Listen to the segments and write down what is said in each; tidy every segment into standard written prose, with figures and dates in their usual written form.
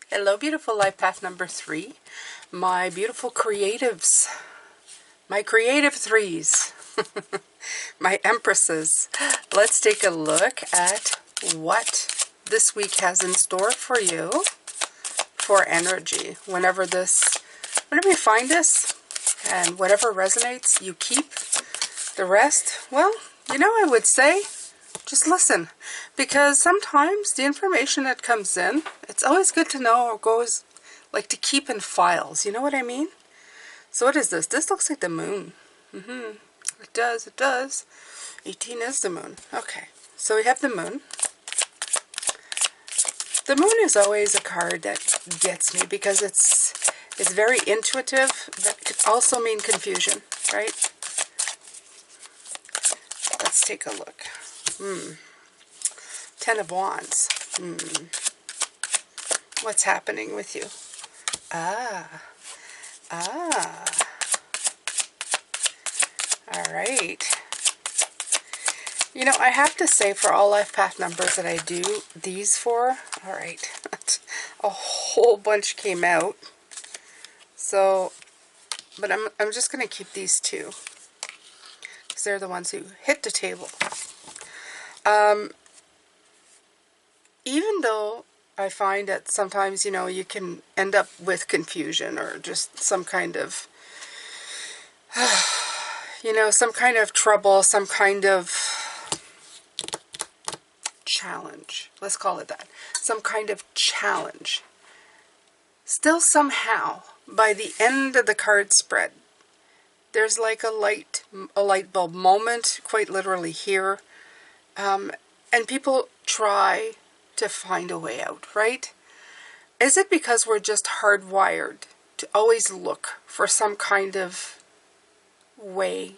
Hello, beautiful life path number 3. My beautiful creatives. My creative threes. My empresses. Let's take a look at what this week has in store for you for energy. Whenever you find this and whatever resonates, you keep. The rest, well, I would say just listen, because sometimes the information that comes in, it's always good to know, or goes like to keep in files. You know what I mean? So what is this? This looks like the moon. It does. 18 is the moon. Okay, so we have the moon. The moon is always a card that gets me because it's very intuitive. That could also mean confusion, right? Let's take a look. 10 of Wands. What's happening with you? All right. I have to say, for all life path numbers that I do these for, all right, a whole bunch came out. So, but I'm just going to keep these two, because they're the ones who hit the table. Even though I find that sometimes, you can end up with confusion or just some kind of, some kind of trouble, some kind of challenge. Let's call it that. Some kind of challenge. Still somehow, by the end of the card spread, there's like a light bulb moment, quite literally here. And people try to find a way out, right? Is it because we're just hardwired to always look for some kind of way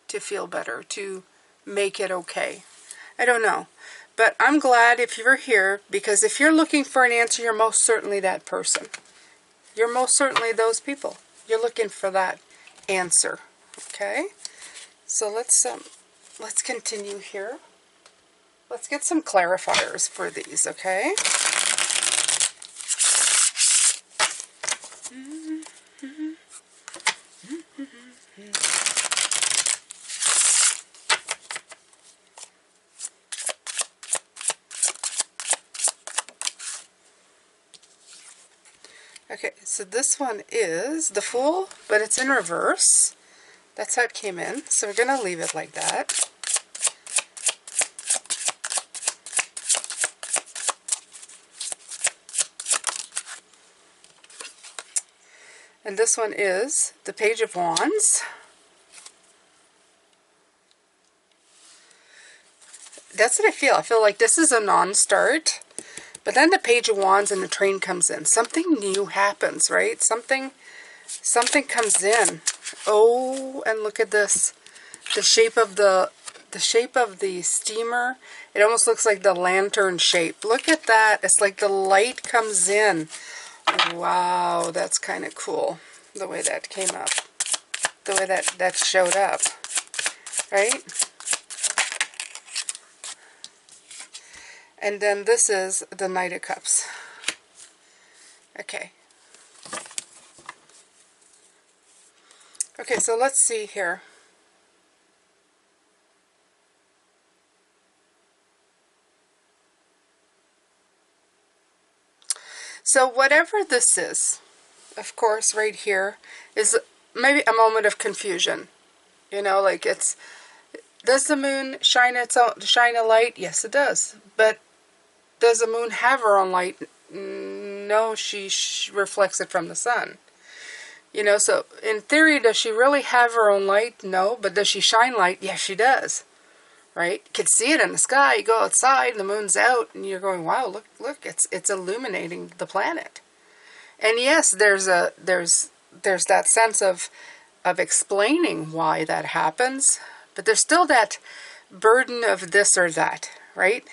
to feel better, to make it okay? I don't know. But I'm glad if you're here, because if you're looking for an answer, you're most certainly that person. You're most certainly those people. You're looking for that answer. Okay? So let's continue here. Let's get some clarifiers for these, okay? Okay, so this one is the Fool, but it's in reverse. That's how it came in. So we're going to leave it like that. And this one is the Page of Wands. That's what I feel. I feel like this is a non-start. But then the Page of Wands and the Train comes in. Something new happens, right? Something comes in. Oh, and look at this. The shape of the steamer. It almost looks like the lantern shape. Look at that. It's like the light comes in. Wow, that's kind of cool, the way that came up, the way that showed up, right? And then this is the Knight of Cups. Okay. Okay, so let's see here. So whatever this is, of course, right here is maybe a moment of confusion. Like does the moon shine a light? Yes, it does. But does the moon have her own light? No, she reflects it from the sun. So in theory, does she really have her own light? No. But does she shine light? Yes, she does. Right? You can see it in the sky. You go outside, the moon's out, and you're going, wow, look, it's illuminating the planet. And yes, there's that sense of explaining why that happens, but there's still that burden of this or that, right?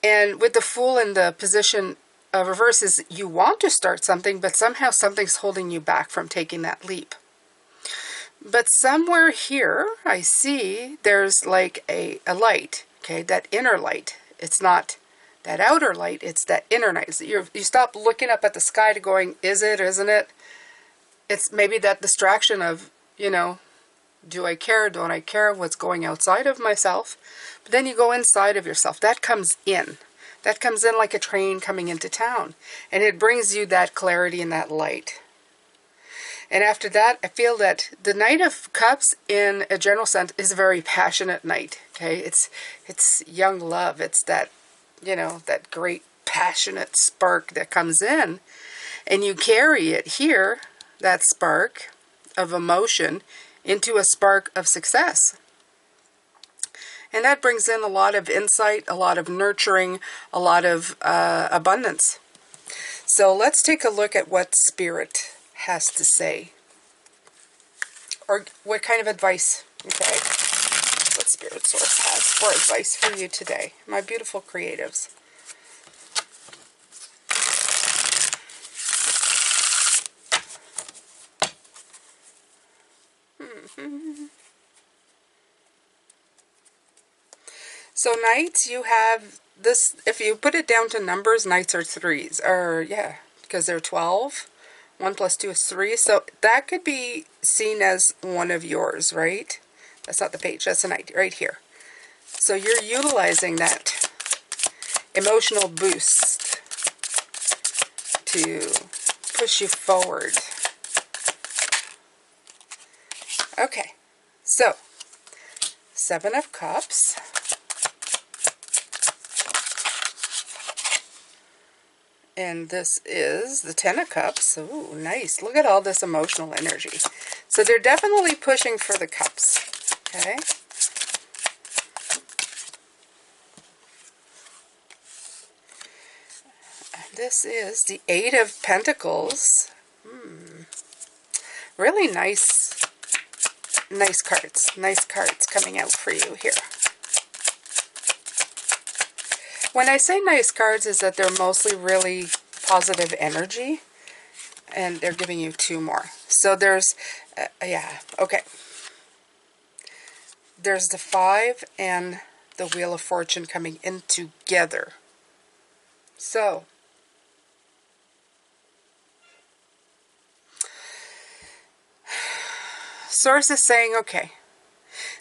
And with the Fool in the position of reverse is you want to start something, but somehow something's holding you back from taking that leap. But somewhere here, I see there's like a light, okay, that inner light. It's not that outer light. It's that inner night. You stop looking up at the sky to going, is it, isn't it? It's maybe that distraction of, you know, do I care, don't I care, what's going outside of myself? But then you go inside of yourself. That comes in. That comes in like a train coming into town. And it brings you that clarity and that light. And after that, I feel that the Knight of Cups in a general sense is a very passionate night. Okay, it's young love. It's that, you know, that great passionate spark that comes in. And you carry it here, that spark of emotion, into a spark of success. And that brings in a lot of insight, a lot of nurturing, a lot of abundance. So let's take a look at what Spirit has to say. Or what kind of advice, okay, what Spirit Source has for advice for you today, my beautiful creatives. So Knights, you have this, if you put it down to numbers, Knights are threes, or yeah, because they're 12. 1 plus 2 is 3, so that could be seen as one of yours, right? That's not the page, that's a Knight right here. So you're utilizing that emotional boost to push you forward. Okay, so 7 of Cups. And this is the 10 of Cups. Ooh, nice. Look at all this emotional energy. So they're definitely pushing for the cups. Okay. And this is the 8 of Pentacles. Really nice cards. Nice cards coming out for you here. When I say nice cards, is that they're mostly really positive energy, and they're giving you 2 more. So there's, yeah, okay. There's the 5 and the Wheel of Fortune coming in together. So, Source is saying, okay,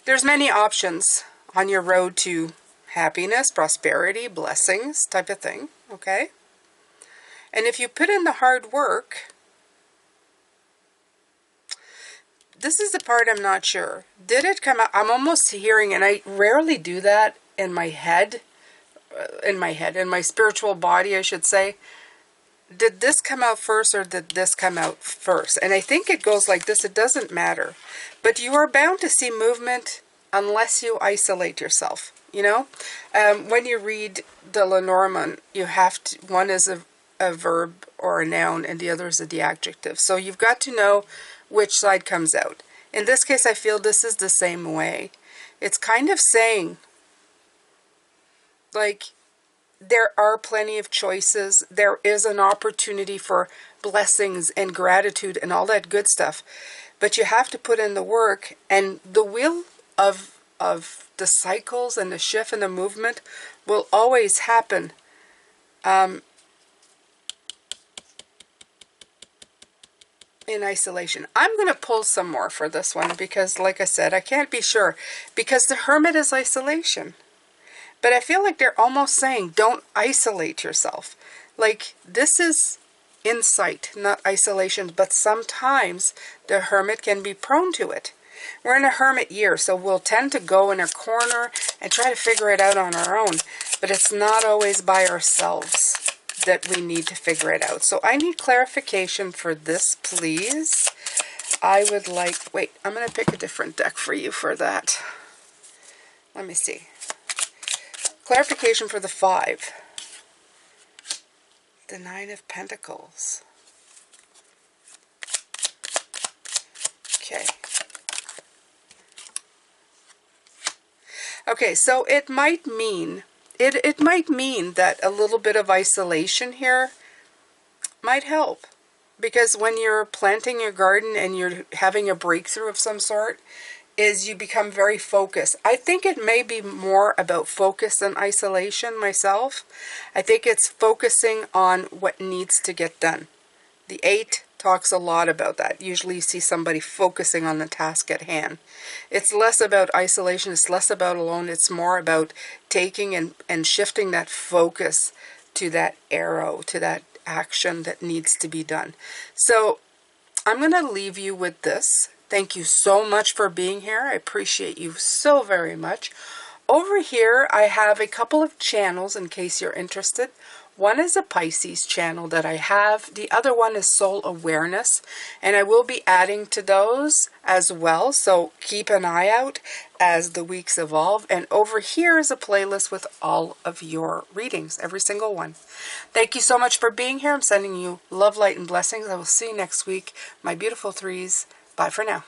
there's many options on your road to happiness, prosperity, blessings, type of thing, okay? And if you put in the hard work, this is the part I'm not sure. Did it come out? I'm almost hearing, and I rarely do that in my head, in my spiritual body, I should say. Did this come out first or did this come out first? And I think it goes like this. It doesn't matter. But you are bound to see movement unless you isolate yourself. You know, when you read the Lenormand, you have to, one is a verb or a noun and the other is the adjective. So you've got to know which side comes out. In this case, I feel this is the same way. It's kind of saying, like, there are plenty of choices. There is an opportunity for blessings and gratitude and all that good stuff. But you have to put in the work, and the wheel of the cycles and the shift and the movement will always happen. In isolation. I'm going to pull some more for this one because, like I said, I can't be sure. Because the Hermit is isolation. But I feel like they're almost saying, don't isolate yourself. Like, this is insight, not isolation. But sometimes the Hermit can be prone to it. We're in a Hermit year, so we'll tend to go in a corner and try to figure it out on our own. But it's not always by ourselves that we need to figure it out. So I need clarification for this, please. I would like, wait, I'm going to pick a different deck for you for that. Let me see. Clarification for the 5. The 9 of Pentacles. Okay. Okay, so it might mean, it might mean that a little bit of isolation here might help. Because when you're planting your garden and you're having a breakthrough of some sort, is you become very focused. I think it may be more about focus than isolation myself. I think it's focusing on what needs to get done. The 8 talks a lot about that. Usually you see somebody focusing on the task at hand. It's less about isolation, it's less about alone, it's more about taking and shifting that focus to that arrow, to that action that needs to be done. So I'm going to leave you with this. Thank you so much for being here. I appreciate you so very much. Over here, I have a couple of channels in case you're interested. One is a Pisces channel that I have. The other one is Soul Awareness, and I will be adding to those as well, so keep an eye out as the weeks evolve. And over here is a playlist with all of your readings, every single one. Thank you so much for being here. I'm sending you love, light, and blessings. I will see you next week. My beautiful threes. Bye for now.